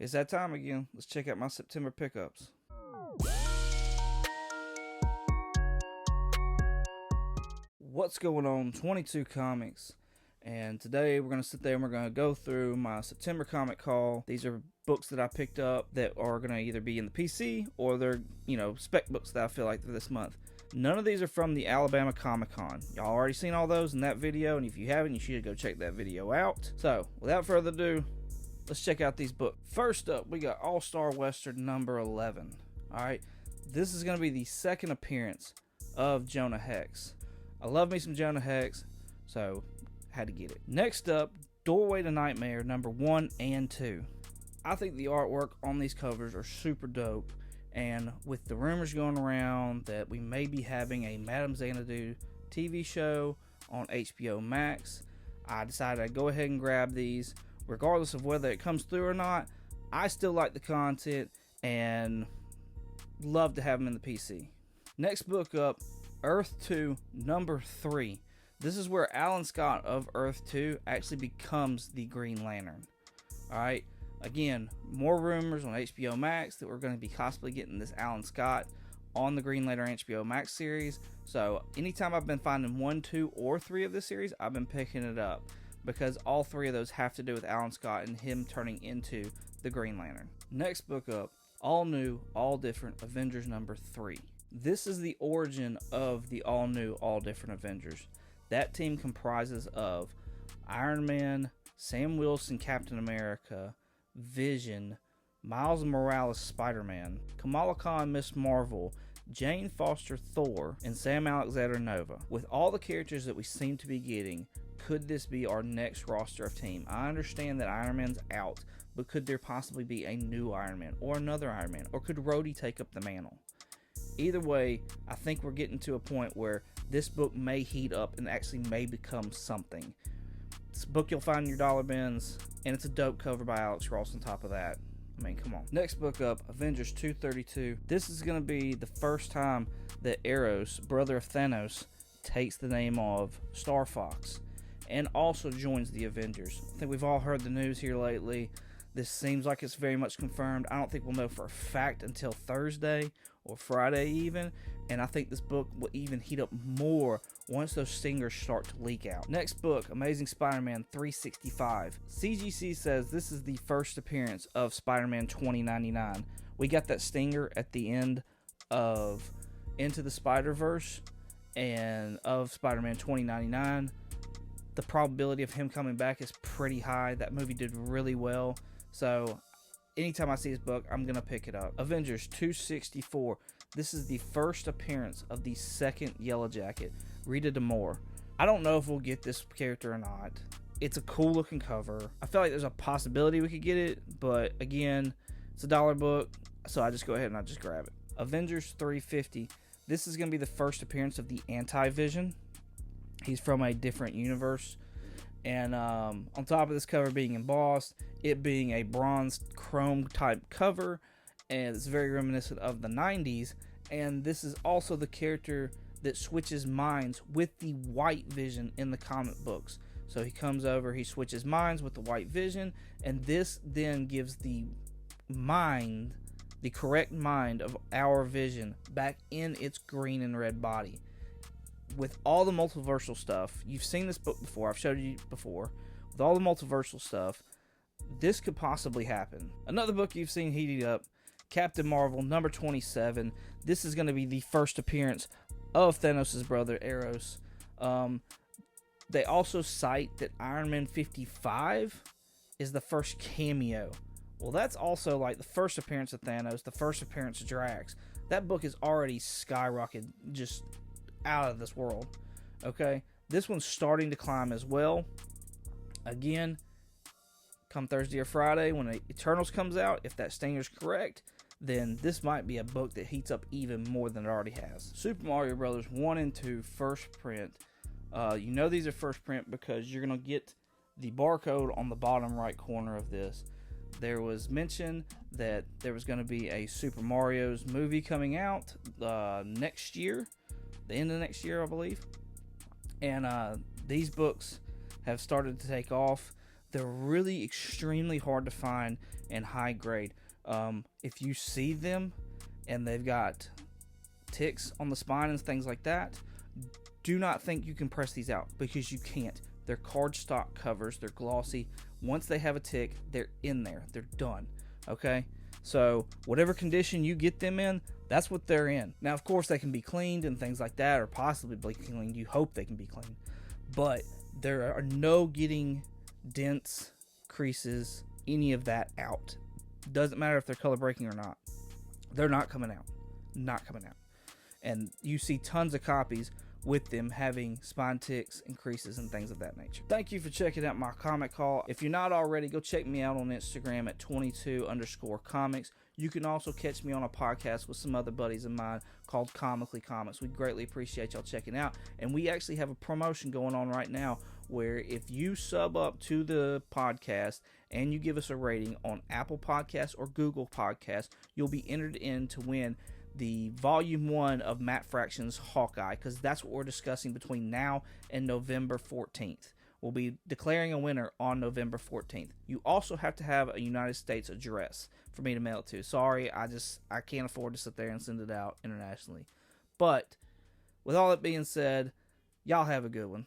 It's that time again. Let's check out my September pickups. What's going on? 22 Comics. And today we're going to sit there and we're going to go through my September comic haul. These are books that I picked up that are going to either be in the PC or they're, spec books that I feel like for this month. None of these are from the Alabama Comic Con. Y'all already seen all those in that video, and if you haven't, you should go check that video out. So, without further ado, let's check out these books. First up, we got All-Star Western number 11. Alright, this is going to be the second appearance of Jonah Hex. I love me some Jonah Hex, so had to get it. Next up, Doorway to Nightmare number 1 and 2. I think the artwork on these covers are super dope, and with the rumors going around that we may be having a Madame Xanadu TV show on HBO Max, I decided I'd go ahead and grab these. Regardless of whether it comes through or not, I still like the content and love to have them in the PC. Next book up, Earth 2 number 3. This is where Alan Scott of Earth 2 actually becomes the Green Lantern. Alright, again, more rumors on HBO Max that we're going to be possibly getting this Alan Scott on the Green Lantern HBO Max series. So anytime I've been finding 1, 2, or 3 of this series, I've been picking it up, because all 3 of those have to do with Alan Scott and him turning into the Green Lantern. Next book up, All New, All Different Avengers number 3. This is the origin of the All New, All Different Avengers. That team comprises of Iron Man, Sam Wilson, Captain America, Vision, Miles Morales, Spider-Man, Kamala Khan, Miss Marvel, Jane Foster, Thor, and Sam Alexander, Nova. With all the characters that we seem to be getting, could this be our next roster of team? I understand that Iron Man's out, but could there possibly be a new Iron Man or another Iron Man, or could Rhodey take up the mantle? Either way, I think we're getting to a point where this book may heat up and actually may become something. It's a book you'll find in your dollar bins, and it's a dope cover by Alex Ross on top of that. I mean, come on. Next book up, Avengers 232. This is going to be the first time that Eros, brother of Thanos, takes the name of Starfox and also joins the Avengers. I think we've all heard the news here lately. This seems like it's very much confirmed. I don't think we'll know for a fact until Thursday or Friday even, and I think this book will even heat up more once those stingers start to leak out. Next book, Amazing Spider-Man 365. CGC says this is the first appearance of Spider-Man 2099. We got that stinger at the end of Into the Spider-Verse and of Spider-Man 2099. The probability of him coming back is pretty high. That movie did really well, so anytime I see this book, I'm going to pick it up. Avengers 264. This is the first appearance of the second Yellow Jacket, Rita Damore. I don't know if we'll get this character or not. It's a cool looking cover. I feel like there's a possibility we could get it, but again, it's a dollar book, so I just go ahead and I just grab it. Avengers 350. This is going to be the first appearance of the Anti-Vision. He's from a different universe. And on top of this cover being embossed, it being a bronze chrome type cover, and it's very reminiscent of the 90s. And this is also the character that switches minds with the White Vision in the comic books. So he comes over, he switches minds with the White Vision, and this then gives the mind, the correct mind of our Vision back in its green and red body. With all the multiversal stuff, you've seen this book before, I've showed you before, with all the multiversal stuff, this could possibly happen. Another book you've seen heated up, Captain Marvel number 27. This is going to be the first appearance of Thanos' brother Eros. They also cite that Iron Man 55 is the first cameo. Well, that's also like the first appearance of Thanos, the first appearance of Drax. That book is already skyrocketed, just out of this world. Okay, this one's starting to climb as well. Again, come Thursday or Friday when Eternals comes out, if that stinger's correct, then this might be a book that heats up even more than it already has. Super Mario Brothers 1 and 2 first print. You know these are first print because you're going to get the barcode on the bottom right corner of this. There was mention that there was going to be a Super Mario's movie coming out next year, the end of next year, I believe. And these books have started to take off. They're really extremely hard to find and high grade. If you see them and they've got ticks on the spine and things like that, do not think you can press these out, because you can't. They're cardstock covers. They're glossy. Once they have a tick, they're in there. They're done. Okay? So whatever condition you get them in, that's what they're in. Now, of course, they can be cleaned and things like that, or possibly be cleaned. You hope they can be cleaned. But there are no getting dents, creases, any of that out. Doesn't matter if they're color breaking or not. They're not coming out. Not coming out. And you see tons of copies with them having spine ticks and creases and things of that nature. Thank you for checking out my comic haul. If you're not already, go check me out on Instagram at 22_comics. You can also catch me on a podcast with some other buddies of mine called Comically Comics. We greatly appreciate y'all checking out. And we actually have a promotion going on right now where if you sub up to the podcast and you give us a rating on Apple Podcasts or Google Podcasts, you'll be entered in to win the Volume 1 of Matt Fraction's Hawkeye, because that's what we're discussing between now and November 14th. We'll be declaring a winner on November 14th. You also have to have a United States address for me to mail it to. Sorry, I can't afford to sit there and send it out internationally. But with all that being said, y'all have a good one.